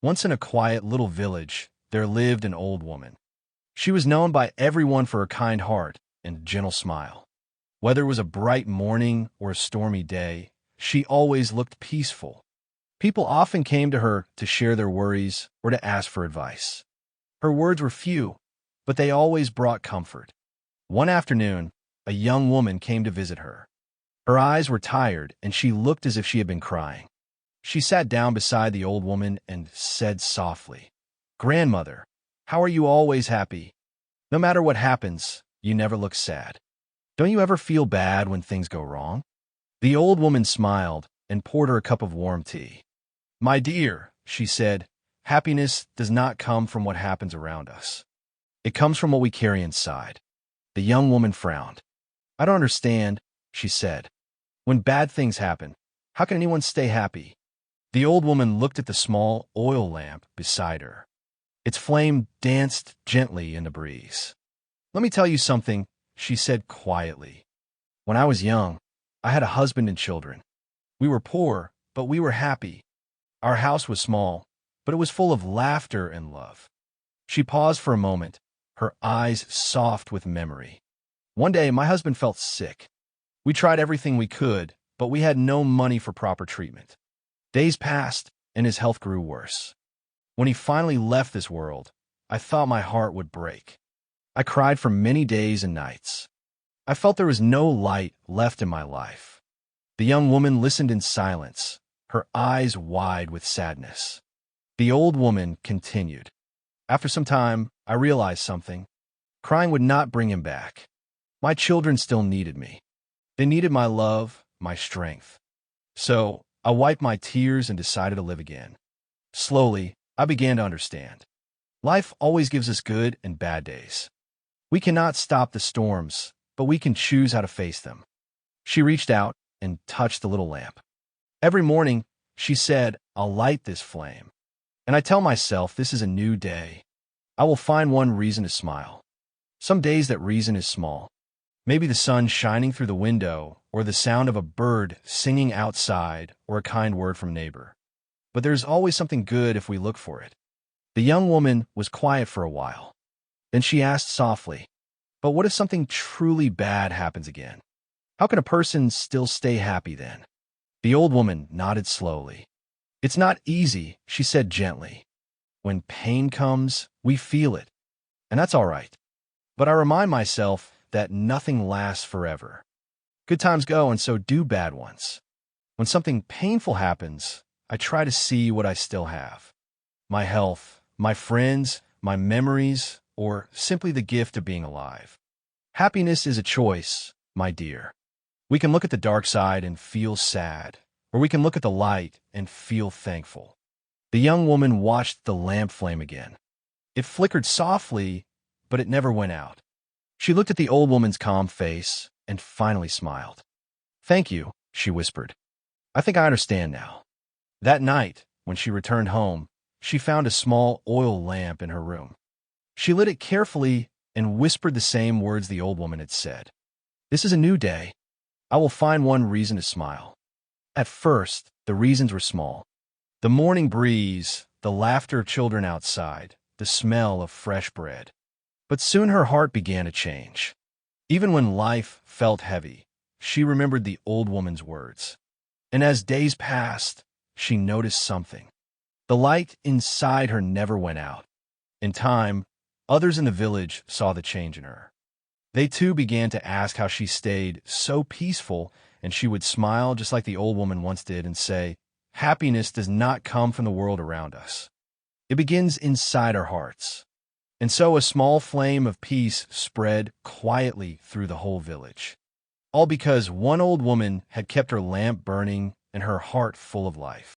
Once in a quiet little village, there lived an old woman. She was known by everyone for her kind heart and gentle smile. Whether it was a bright morning or a stormy day, she always looked peaceful. People often came to her to share their worries or to ask for advice. Her words were few, but they always brought comfort. One afternoon, a young woman came to visit her. Her eyes were tired, and she looked as if she had been crying. She sat down beside the old woman and said softly, "Grandmother, how are you always happy? No matter what happens, you never look sad. Don't you ever feel bad when things go wrong?" The old woman smiled and poured her a cup of warm tea. "My dear," she said, "happiness does not come from what happens around us. It comes from what we carry inside." The young woman frowned. "I don't understand," she said. "When bad things happen, how can anyone stay happy?" The old woman looked at the small oil lamp beside her. Its flame danced gently in the breeze. "Let me tell you something," she said quietly. "When I was young, I had a husband and children. We were poor, but we were happy. Our house was small, but it was full of laughter and love." She paused for a moment, her eyes soft with memory. "One day, my husband felt sick. We tried everything we could, but we had no money for proper treatment. Days passed, and his health grew worse. When he finally left this world, I thought my heart would break. I cried for many days and nights. I felt there was no light left in my life." The young woman listened in silence, her eyes wide with sadness. The old woman continued, "After some time, I realized something. Crying would not bring him back. My children still needed me. They needed my love, my strength. So I wiped my tears and decided to live again. Slowly, I began to understand. Life always gives us good and bad days. We cannot stop the storms, but we can choose how to face them." She reached out and touched the little lamp. "Every morning," she said, "I'll light this flame. And I tell myself this is a new day. I will find one reason to smile. Some days that reason is small. Maybe the sun shining through the window, or the sound of a bird singing outside, or a kind word from a neighbor. But there's always something good if we look for it." The young woman was quiet for a while. Then she asked softly, "But what if something truly bad happens again? How can a person still stay happy then?" The old woman nodded slowly. "It's not easy," she said gently. "When pain comes, we feel it, and that's all right. But I remind myself that nothing lasts forever. Good times go, and so do bad ones. When something painful happens, I try to see what I still have. My health, my friends, my memories, or simply the gift of being alive. Happiness is a choice, my dear. We can look at the dark side and feel sad, or we can look at the light and feel thankful." The young woman watched the lamp flame again. It flickered softly, but it never went out. She looked at the old woman's calm face and finally smiled. "Thank you," she whispered. "I think I understand now." That night, when she returned home, she found a small oil lamp in her room. She lit it carefully and whispered the same words the old woman had said. "This is a new day. I will find one reason to smile." At first, the reasons were small. The morning breeze, the laughter of children outside, the smell of fresh bread. But soon her heart began to change. Even when life felt heavy, she remembered the old woman's words. And as days passed, she noticed something. The light inside her never went out. In time, others in the village saw the change in her. They too began to ask how she stayed so peaceful, and she would smile just like the old woman once did and say, "Happiness does not come from the world around us. It begins inside our hearts." And so a small flame of peace spread quietly through the whole village. All because one old woman had kept her lamp burning and her heart full of life.